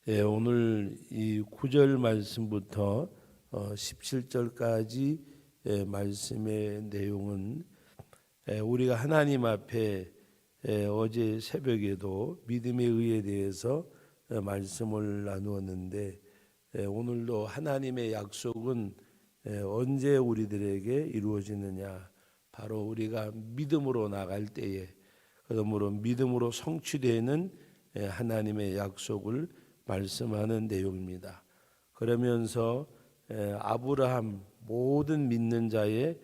오늘 이 9절 말씀부터 17절까지 말씀의 내용은 우리가 하나님 앞에 어제 새벽에도 믿음의 의에 대해서 말씀을 나누었는데 오늘도 하나님의 약속은 언제 우리들에게 이루어지느냐, 바로 우리가 믿음으로 나갈 때에, 그러므로 믿음으로 성취되는 하나님의 약속을 말씀하는 내용입니다. 그러면서 아브라함 모든 믿는 자의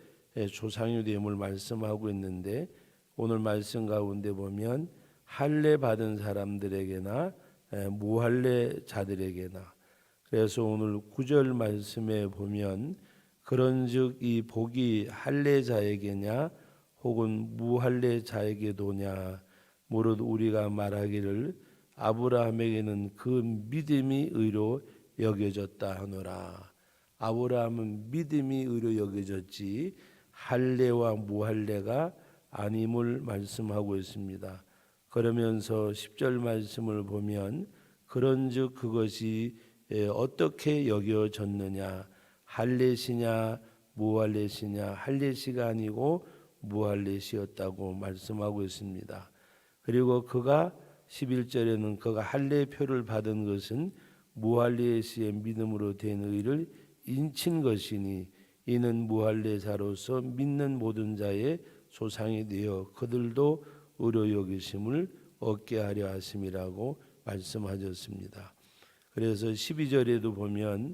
조상이 됨을 말씀하고 있는데, 오늘 말씀 가운데 보면 할례 받은 사람들에게나 무할례 자들에게나, 그래서 오늘 9절 말씀에 보면 그런즉 이 복이 할례자에게냐 혹은 무할례자에게도냐, 무릇 우리가 말하기를 아브라함에게는 그 믿음이 의로 여겨졌다 하노라. 아브라함은 믿음이 의로 여겨졌지 할례와 무할례가 아님을 말씀하고 있습니다. 그러면서 10절 말씀을 보면 그런즉 그것이 어떻게 여겨졌느냐, 할례시냐 무할례시냐, 할례시가 아니고 무할례시였다고 말씀하고 있습니다. 그리고 그가 11절에는 그가 할례표를 받은 것은 무할례시의 믿음으로 된 의를 인친 것이니 이는 무할례자로서 믿는 모든 자의 조상이 되어 그들도 의로 여기심을 얻게 하려 하심이라고 말씀하셨습니다. 그래서 12절에도 보면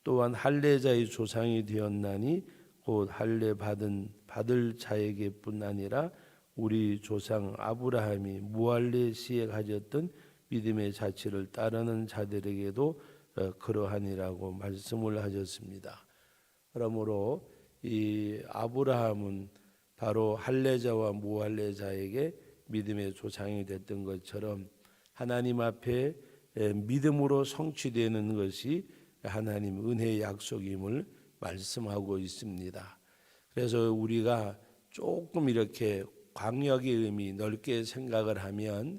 또한 할례자의 조상이 되었나니 곧 할례 받을 자에게뿐 아니라 우리 조상 아브라함이 무할례시에 가졌던 믿음의 자취를 따르는 자들에게도 그러하니라고 말씀을 하셨습니다. 그러므로 이 아브라함은 바로 할례자와 무할례자에게 믿음의 조상이 됐던 것처럼 하나님 앞에 믿음으로 성취되는 것이 하나님 은혜의 약속임을 말씀하고 있습니다. 그래서 우리가 조금 이렇게 광역의 의미 넓게 생각을 하면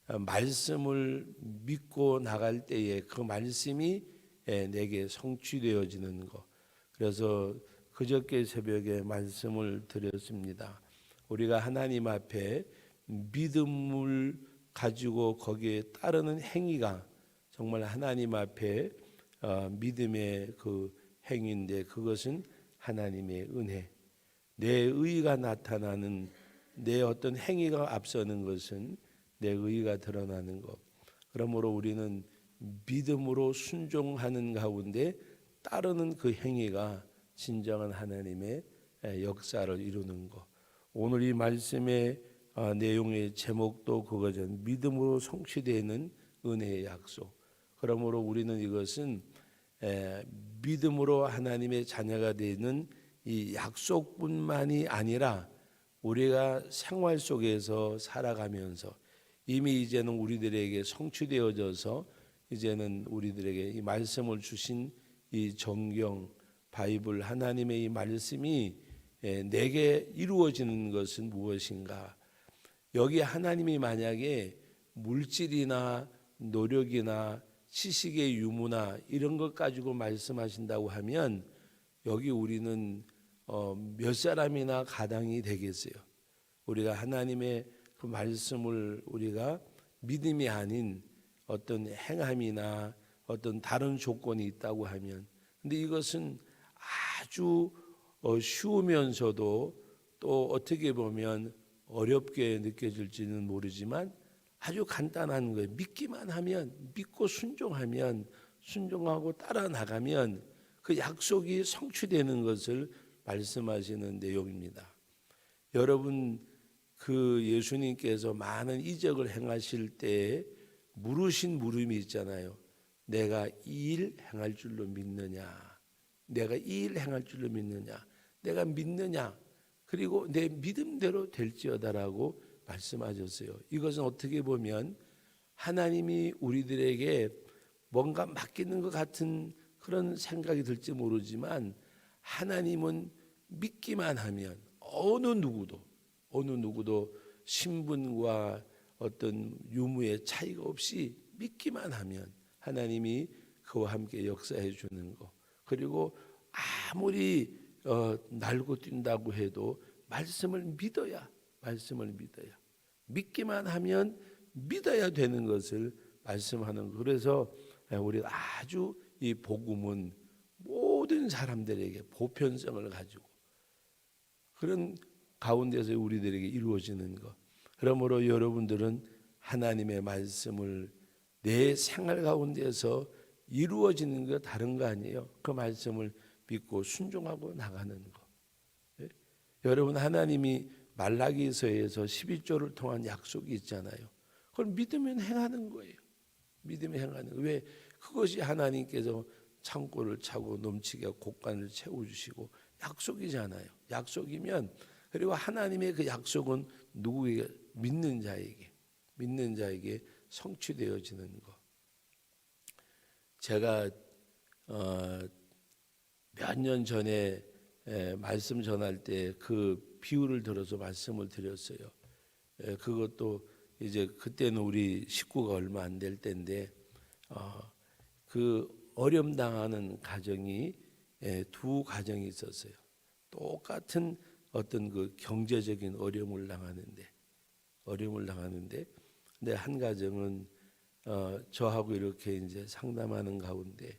말씀을 믿고 나갈 때에 그 말씀이 내게 성취되어지는 것. 그래서 그저께 새벽에 말씀을 드렸습니다. 우리가 하나님 앞에 믿음을 가지고 거기에 따르는 행위가 정말 하나님 앞에 믿음의 그 행위인데, 그것은 하나님의 은혜, 내 의가 나타나는, 내 어떤 행위가 앞서는 것은 내 의가 드러나는 것. 그러므로 우리는 믿음으로 순종하는 가운데 따르는 그 행위가 진정한 하나님의 역사를 이루는 것. 오늘 이 말씀의 내용의 제목도 그거죠. 믿음으로 성취되는 은혜의 약속. 그러므로 우리는 이것은 믿음으로 하나님의 자녀가 되는 이 약속뿐만이 아니라 우리가 생활 속에서 살아가면서 이미 이제는 우리들에게 성취되어져서 이제는 우리들에게 이 말씀을 주신 이 정경 바이블, 하나님의 이 말씀이 내게 이루어지는 것은 무엇인가? 여기 하나님이 만약에 물질이나 노력이나 지식의 유무나 이런 것 가지고 말씀하신다고 하면 여기 우리는 몇 사람이나 가당이 되겠어요. 우리가 하나님의 그 말씀을 우리가 믿음이 아닌 어떤 행함이나 어떤 다른 조건이 있다고 하면, 근데 이것은 아주 쉬우면서도 또 어떻게 보면 어렵게 느껴질지는 모르지만 아주 간단한 거예요. 믿기만 하면, 믿고 순종하면, 순종하고 따라 나가면 그 약속이 성취되는 것을 말씀하시는 내용입니다. 여러분, 그 예수님께서 많은 이적을 행하실 때 물으신 물음이 있잖아요. 내가 이 일 행할 줄로 믿느냐? 내가 이 일 행할 줄로 믿느냐? 내가 믿느냐? 그리고 내 믿음대로 될지어다라고 말씀하셨어요. 이것은 어떻게 보면 하나님이 우리들에게 뭔가 맡기는 것 같은 그런 생각이 들지 모르지만, 하나님은 믿기만 하면 어느 누구도 신분과 어떤 유무의 차이가 없이 믿기만 하면 하나님이 그와 함께 역사해 주는 거. 그리고 아무리 날고 뛴다고 해도 말씀을 믿어야 믿기만 하면 믿어야 되는 것을 말씀하는 거. 그래서 우리 아주 이 복음은 모든 사람들에게 보편성을 가지고 그런 가운데서 우리들에게 이루어지는 것. 그러므로 여러분들은 하나님의 말씀을 내 생활 가운데서 이루어지는 거 다른 거 아니에요? 그 말씀을 믿고 순종하고 나가는 거. 예? 여러분 하나님이 말라기서에서 11조를 통한 약속이 있잖아요. 그걸 믿으면 행하는 거예요. 믿으면 행하는 거. 왜? 그것이 하나님께서 창고를 차고 넘치게 곳간을 채워주시고 약속이잖아요. 약속이면 그리고 하나님의 그 약속은 누구에게? 믿는 자에게 성취되어지는 것. 제가 몇 년 전에 말씀 전할 때 그 비유를 들어서 말씀을 드렸어요. 그것도 이제 그때는 우리 식구가 얼마 안 될 때인데 그 어려움 당하는 가정이 두 가정이 있었어요. 똑같은 어떤 그 경제적인 어려움을 당하는데 근데 한 가정은 저하고 이렇게 이제 상담하는 가운데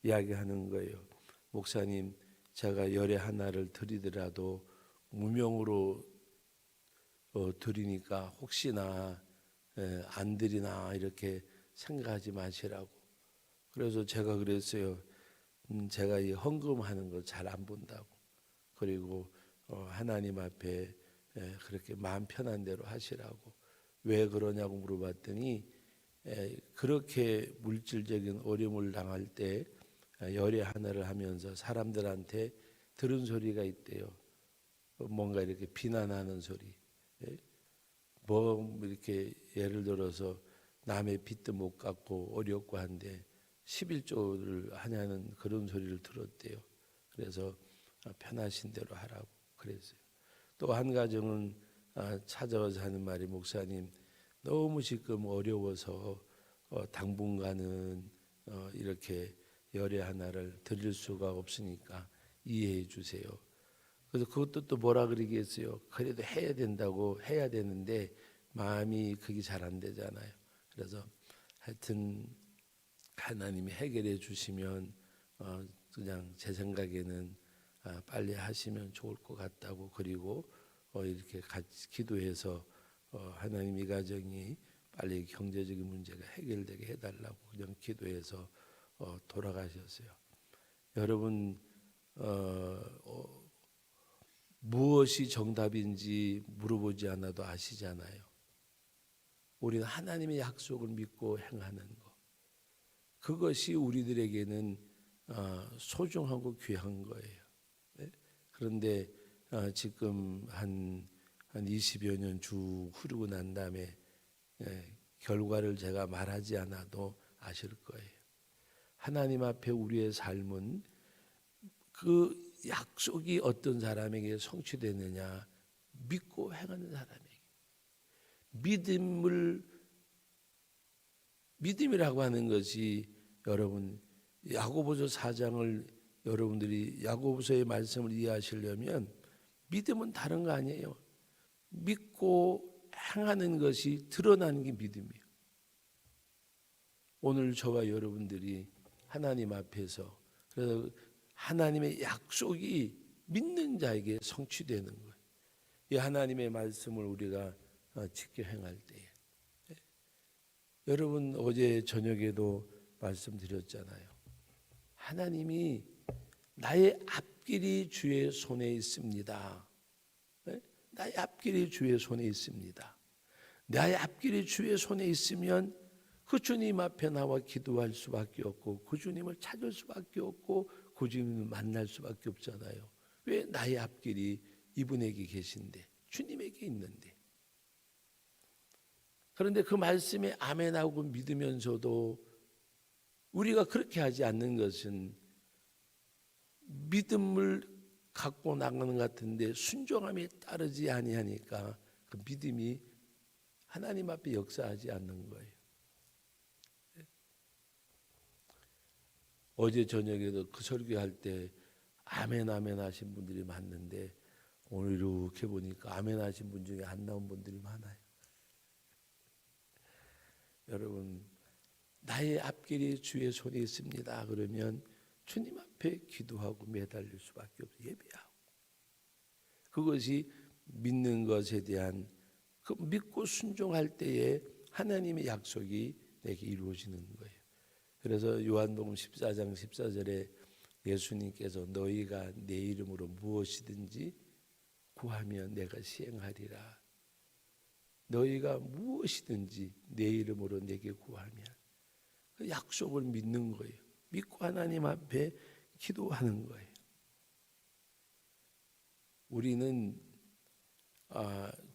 이야기하는 거예요. 목사님, 제가 열애 하나를 드리더라도 무명으로 드리니까 혹시나 안 드리나 이렇게 생각하지 마시라고. 그래서 제가 그랬어요. 제가 이 헌금하는 거 잘 안 본다고. 그리고 하나님 앞에 그렇게 마음 편한 대로 하시라고. 왜 그러냐고 물어봤더니 그렇게 물질적인 어려움을 당할 때 열애 하나를 하면서 사람들한테 들은 소리가 있대요. 뭔가 이렇게 비난하는 소리. 뭐 이렇게 예를 들어서 남의 빚도 못 갚고 어렵고 한데 11조를 하냐는 그런 소리를 들었대요. 그래서 편하신 대로 하라고 그랬어요. 또 한 가정은 찾아와서 하는 말이 목사님 너무 지금 어려워서 당분간은 이렇게 열애 하나를 드릴 수가 없으니까 이해해 주세요. 그래서 그것도 또 뭐라 그러겠어요. 그래도 해야 된다고 해야 되는데 마음이 그게 잘 안 되잖아요. 그래서 하여튼 하나님이 해결해 주시면 그냥 제 생각에는 빨리 하시면 좋을 것 같다고. 그리고 이렇게 같이 기도해서 하나님 이 가정이 빨리 경제적인 문제가 해결되게 해달라고 그냥 기도해서 돌아가셨어요. 여러분 무엇이 정답인지 물어보지 않아도 아시잖아요. 우리는 하나님의 약속을 믿고 행하는 것. 그것이 우리들에게는 소중하고 귀한 거예요. 네? 그런데 지금 한 20여 년 쭉 흐르고 난 다음에 결과를 제가 말하지 않아도 아실 거예요. 하나님 앞에 우리의 삶은 그 약속이 어떤 사람에게 성취되느냐, 믿고 행하는 사람에게. 믿음이라고 하는 것이 여러분 야고보서 4장을 여러분들이 야고보서의 말씀을 이해하시려면 믿음은 다른 거 아니에요. 믿고 행하는 것이 드러나는 게 믿음이에요. 오늘 저와 여러분들이 하나님 앞에서 그래서 하나님의 약속이 믿는 자에게 성취되는 거예요. 이 하나님의 말씀을 우리가 지켜 행할 때에 여러분 어제 저녁에도 말씀드렸잖아요. 하나님이 나의 앞길이 주의 손에 있습니다. 나의 앞길이 주의 손에 있습니다. 나의 앞길이 주의 손에 있으면 그 주님 앞에 나와 기도할 수밖에 없고 그 주님을 찾을 수밖에 없고 그 주님을 만날 수밖에 없잖아요. 왜? 나의 앞길이 이분에게 계신데 주님에게 있는데. 그런데 그 말씀에 아멘하고 믿으면서도 우리가 그렇게 하지 않는 것은 믿음을 갖고 나가는 것 같은데 순종함에 따르지 아니하니까 그 믿음이 하나님 앞에 역사하지 않는 거예요. 어제 저녁에도 그 설교할 때 아멘 아멘 하신 분들이 많는데 오늘 이렇게 보니까 아멘 하신 분 중에 안 나온 분들이 많아요. 여러분, 나의 앞길이 주의 손에 있습니다 그러면 주님 앞에 기도하고 매달릴 수밖에 없어요. 예배하고. 그것이 믿는 것에 대한 그 믿고 순종할 때에 하나님의 약속이 내게 이루어지는 거예요. 그래서 요한복음 14장 14절에 예수님께서 너희가 내 이름으로 무엇이든지 구하면 내가 시행하리라. 너희가 무엇이든지 내 이름으로 내게 구하면 그 약속을 믿는 거예요. 믿고 하나님 앞에 기도하는 거예요. 우리는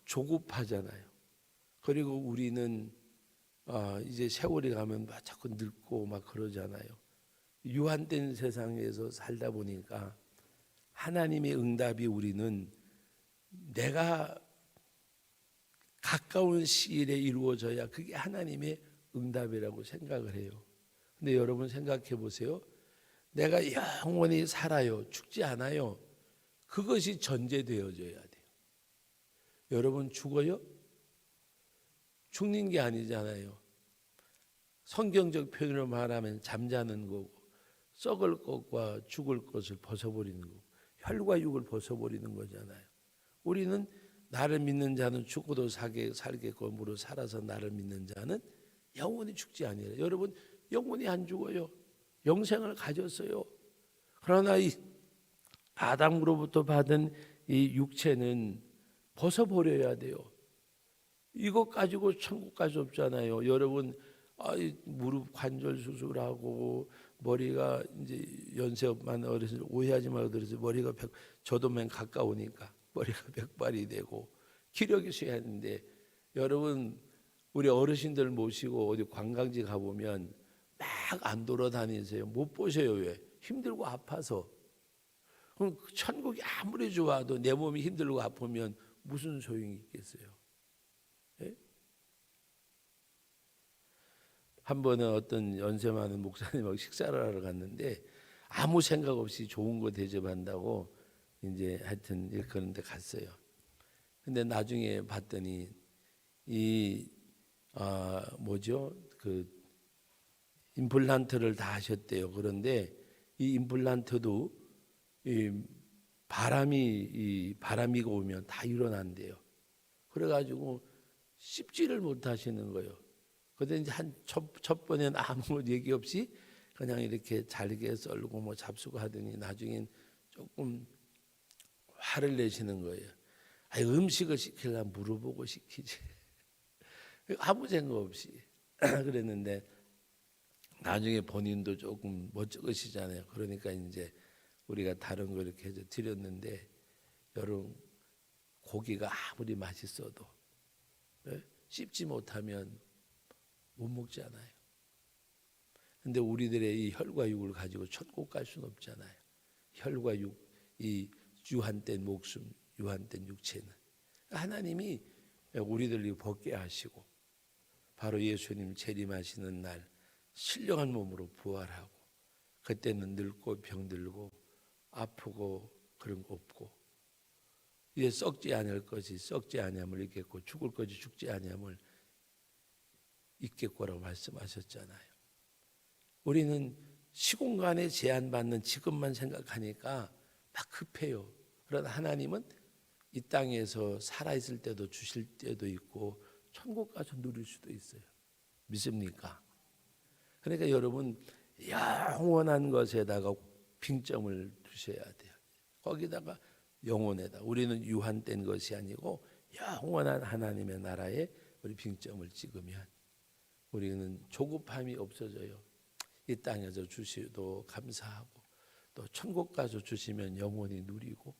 조급하잖아요. 그리고 우리는 이제 세월이 가면 막 자꾸 늙고 막 그러잖아요. 유한된 세상에서 살다 보니까 하나님의 응답이 우리는 내가 가까운 시일에 이루어져야 그게 하나님의 응답이라고 생각을 해요. 근데 여러분 생각해 보세요. 내가 영원히 살아요. 죽지 않아요. 그것이 전제되어져야 돼요. 여러분 죽어요? 죽는 게 아니잖아요. 성경적 표현으로 말하면 잠자는 거고 썩을 것과 죽을 것을 벗어버리는 거고 혈과 육을 벗어버리는 거잖아요. 우리는 나를 믿는 자는 죽어도 살겠고 무릇 살아서 나를 믿는 자는 영원히 죽지 아니하리라. 여러분 영원히 안 죽어요. 영생을 가졌어요. 그러나 이 아담으로부터 받은 이 육체는 벗어버려야 돼요. 이것 가지고 천국 갈 수 없잖아요. 여러분 무릎 관절 수술하고 머리가 이제 연세만 어르신 오해하지 말고 들으세요. 머리가 저도 맨 가까우니까 머리가 100발이 되고 기력이 쇠하는데 여러분 우리 어르신들 모시고 어디 관광지 가보면 막 안 돌아다니세요. 못 보셔요. 왜? 힘들고 아파서. 그럼 천국이 아무리 좋아도 내 몸이 힘들고 아프면 무슨 소용이 있겠어요? 예? 한 번은 어떤 연세 많은 목사님하고 식사를 하러 갔는데 아무 생각 없이 좋은 거 대접한다고 이제 하여튼 그런 데 갔어요. 근데 나중에 봤더니 그 임플란트를 다 하셨대요. 그런데 이 임플란트도 바람이가 오면 다 일어난대요. 그래가지고 씹지를 못하시는 거예요. 그런데 이제 첫 번에는 아무 얘기 없이 그냥 이렇게 잘게 썰고 뭐 잡수고 하더니 나중엔 조금 화를 내시는 거예요. 음식을 시키려면 물어보고 시키지. 아무 생각 없이 그랬는데 나중에 본인도 조금 멋쩍으시잖아요. 그러니까 이제 우리가 다른 거 이렇게 해서 드렸는데 여러분 고기가 아무리 맛있어도 씹지 못하면 못 먹잖아요. 근데 우리들의 이 혈과 육을 가지고 천국 갈 수는 없잖아요. 혈과 육, 이 유한된 목숨, 유한된 육체는 하나님이 우리들을 벗게 하시고 바로 예수님 재림하시는 날 신령한 몸으로 부활하고 그때는 늙고 병들고 아프고 그런 거 없고 이제 썩지 않을 것이 썩지 아니함을 있겠고 죽을 것이 죽지 아니함을 있겠고라고 말씀하셨잖아요. 우리는 시공간에 제한받는 지금만 생각하니까 막 급해요. 그러나 하나님은 이 땅에서 살아있을 때도 주실 때도 있고 천국 가서 누릴 수도 있어요. 믿습니까? 그러니까 여러분 영원한 것에다가 빙점을 두셔야 돼요. 거기다가 영혼에다 우리는 유한된 것이 아니고 영원한 하나님의 나라에 우리 빙점을 찍으면 우리는 조급함이 없어져요. 이 땅에서 주시도 감사하고 또 천국 가서 주시면 영원히 누리고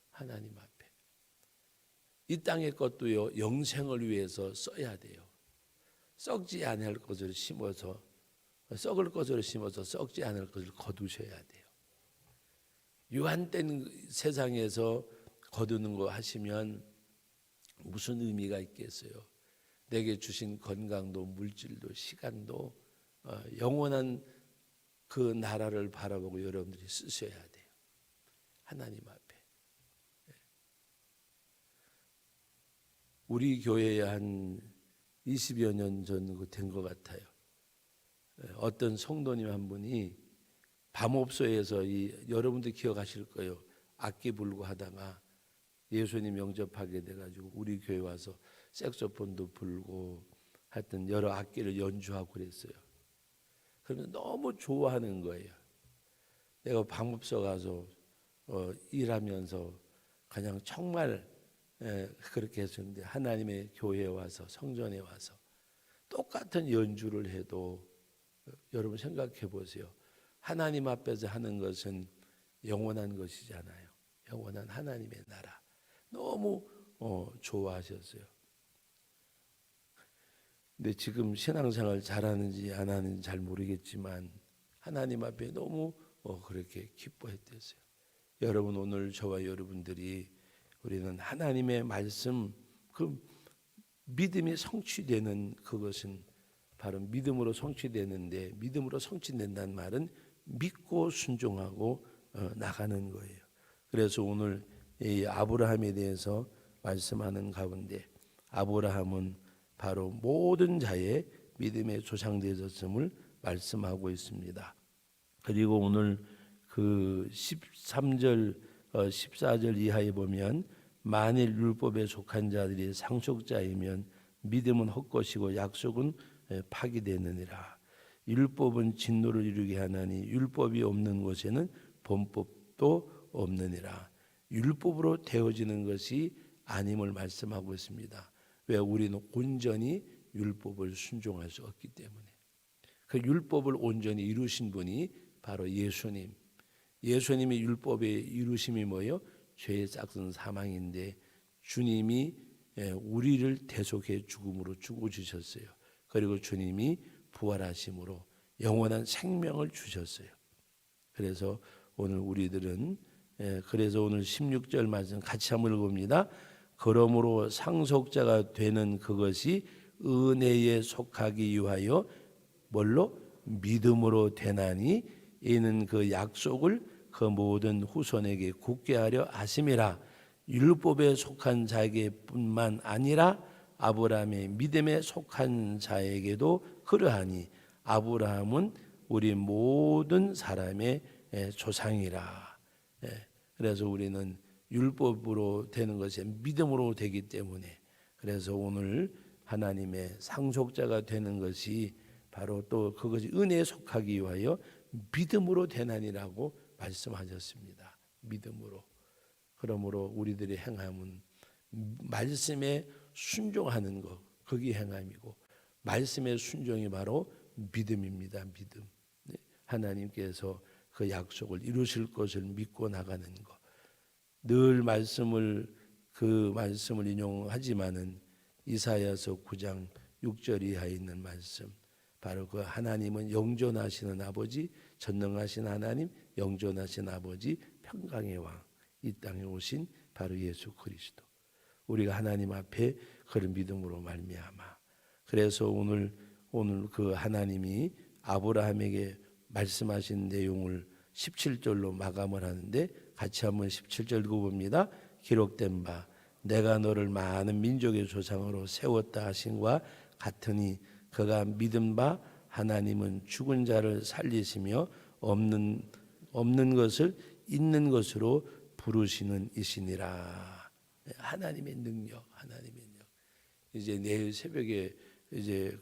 하나님 앞에 이 땅의 것도요 영생을 위해서 써야 돼요. 썩지 않을 것을 심어서 썩을 것을 심어서 썩지 않을 것을 거두셔야 돼요. 유한된 세상에서 거두는 거 하시면 무슨 의미가 있겠어요? 내게 주신 건강도 물질도 시간도 영원한 그 나라를 바라보고 여러분들이 쓰셔야 돼요. 하나님 앞에. 우리 교회에 한 20여 년 전 된 것 같아요. 어떤 성도님 한 분이 밤업소에서 여러분들 기억하실 거예요. 악기 불고 하다가 예수님 영접하게 돼가지고 우리 교회 와서 색소폰도 불고 하여튼 여러 악기를 연주하고 그랬어요. 그러면 너무 좋아하는 거예요. 내가 방법소 가서 일하면서 그냥 정말 그렇게 했었는데 하나님의 교회에 와서 성전에 와서 똑같은 연주를 해도 여러분 생각해 보세요. 하나님 앞에서 하는 것은 영원한 것이잖아요. 영원한 하나님의 나라. 너무 좋아하셨어요. 근데 지금 신앙생활 잘하는지 안 하는지 잘 모르겠지만 하나님 앞에 너무 그렇게 기뻐했댔어요. 여러분 오늘 저와 여러분들이 우리는 하나님의 말씀 그 믿음이 성취되는 그것은 바로 믿음으로 성취되는데 믿음으로 성취된다는 말은 믿고 순종하고 나가는 거예요. 그래서 오늘 이 아브라함에 대해서 말씀하는 가운데 아브라함은 바로 모든 자의 믿음의 조상 되었음을 말씀하고 있습니다. 그리고 오늘 그 13절 14절 이하에 보면 만일 율법에 속한 자들이 상속자이면 믿음은 헛것이고 약속은 파기되느니라. 율법은 진노를 이루게 하나니 율법이 없는 곳에는 범법도 없느니라. 율법으로 되어지는 것이 아님을 말씀하고 있습니다. 왜? 우리는 온전히 율법을 순종할 수 없기 때문에. 그 율법을 온전히 이루신 분이 바로 예수님. 예수님의 율법의 이루심이 뭐예요? 죄의 짝은 사망인데 주님이 우리를 대속해 죽음으로 죽어주셨어요. 그리고 주님이 부활하심으로 영원한 생명을 주셨어요. 그래서 오늘 우리들은 그래서 오늘 16절 말씀 같이 한번 읽어봅니다. 그러므로 상속자가 되는 그것이 은혜에 속하기 위하여 뭘로? 믿음으로 되나니 이는 그 약속을 그 모든 후손에게 굳게 하려 하심이라. 율법에 속한 자에게 뿐만 아니라 아브라함의 믿음에 속한 자에게도 그러하니 아브라함은 우리 모든 사람의 조상이라. 그래서 우리는 율법으로 되는 것이 믿음으로 되기 때문에 그래서 오늘 하나님의 상속자가 되는 것이 바로 또 그것이 은혜에 속하기 위하여 믿음으로 되나니라고 말씀하셨습니다. 믿음으로. 그러므로 우리들의 행함은 말씀에 순종하는 것, 그게 행함이고 말씀의 순종이 바로 믿음입니다. 믿음. 하나님께서 그 약속을 이루실 것을 믿고 나가는 것. 늘 그 말씀을 인용하지만은 이사야서 9장 6절 이하에 있는 말씀, 바로 그 하나님은 영존하시는 아버지, 전능하신 하나님, 영존하신 아버지, 평강의 왕, 이 땅에 오신 바로 예수 그리스도. 우리가 하나님 앞에 그런 믿음으로 말미암아. 그래서 오늘 그 하나님이 아브라함에게 말씀하신 내용을 17절로 마감을 하는데 같이 한번 17절 읽어봅니다. 기록된 바 내가 너를 많은 민족의 조상으로 세웠다 하신과 같으니 그가 믿은 바 하나님은 죽은 자를 살리시며 없는 것을 있는 것으로 부르시는 이시니라. 하나님의 능력. 이제 내일 새벽에 이제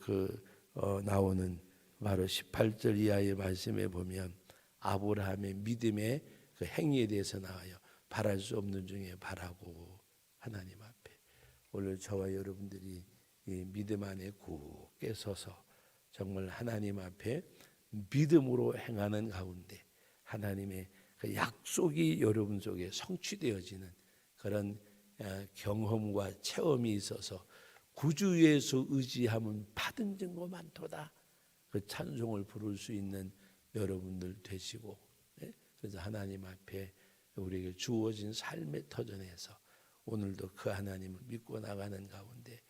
나오는 바로 18절 이하의 말씀에 보면 아브라함의 믿음의 그 행위에 대해서 나와요. 바랄 수 없는 중에 바라고 하나님 앞에. 오늘 저와 여러분들이 이 믿음 안에 굳게 서서 정말 하나님 앞에 믿음으로 행하는 가운데 하나님의 그 약속이 여러분 속에 성취되어지는 그런 경험과 체험이 있어서 구주 예수 의지하면 받은 증거 많도다. 그 찬송을 부를 수 있는 여러분들 되시고, 그래서 하나님 앞에 우리에게 주어진 삶의 터전에서 오늘도 그 하나님을 믿고 나가는 가운데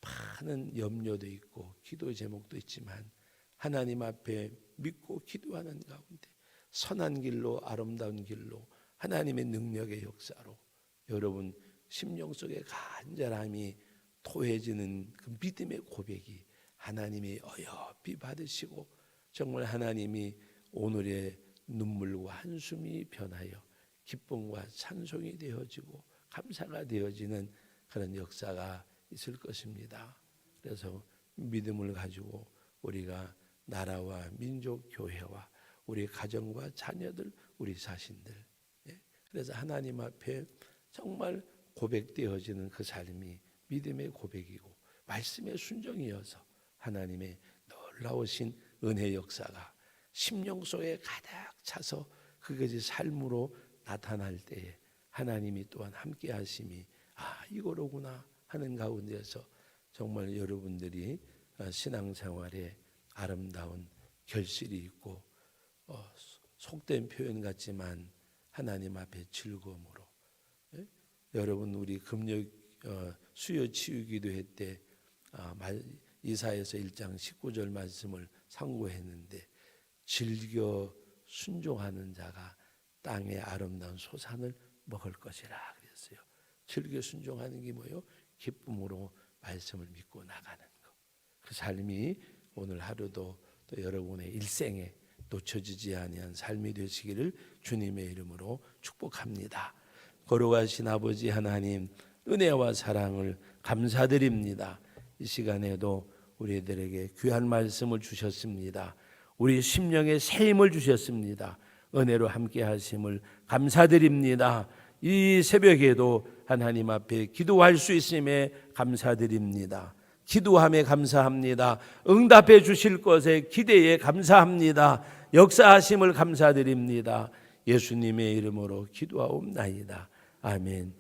많은 염려도 있고 기도 제목도 있지만 하나님 앞에 믿고 기도하는 가운데 선한 길로 아름다운 길로 하나님의 능력의 역사로 여러분 심령 속에 간절함이 토해지는 그 믿음의 고백이 하나님이 어여삐 받으시고 정말 하나님이 오늘의 눈물과 한숨이 변하여 기쁨과 찬송이 되어지고 감사가 되어지는 그런 역사가 있을 것입니다. 그래서 믿음을 가지고 우리가 나라와 민족 교회와 우리 가정과 자녀들 우리 자신들 그래서 하나님 앞에 정말 고백되어지는 그 삶이 믿음의 고백이고 말씀의 순종이어서 하나님의 놀라우신 은혜 역사가 심령 속에 가득 차서 그것이 삶으로 나타날 때에 하나님이 또한 함께 하심이 이거로구나 하는 가운데서 정말 여러분들이 신앙생활에 아름다운 결실이 있고 속된 표현 같지만 하나님 앞에 즐거움으로 여러분 우리 금요 수요 치유 기도회 때 이사야서 1장 19절 말씀을 상고했는데 즐겨 순종하는 자가 땅의 아름다운 소산을 먹을 것이라 그랬어요. 즐겨 순종하는 게 뭐예요? 기쁨으로 말씀을 믿고 나가는 것. 그 삶이 오늘 하루도 또 여러분의 일생에 놓쳐지지 아니한 삶이 되시기를 주님의 이름으로 축복합니다. 거룩하신 아버지 하나님 은혜와 사랑을 감사드립니다. 이 시간에도 우리들에게 귀한 말씀을 주셨습니다. 우리 심령에 새 힘을 주셨습니다. 은혜로 함께 하심을 감사드립니다. 이 새벽에도 하나님 앞에 기도할 수 있음에 감사드립니다. 기도함에 감사합니다. 응답해 주실 것에 기대에 감사합니다. 역사하심을 감사드립니다. 예수님의 이름으로 기도하옵나이다. 아멘.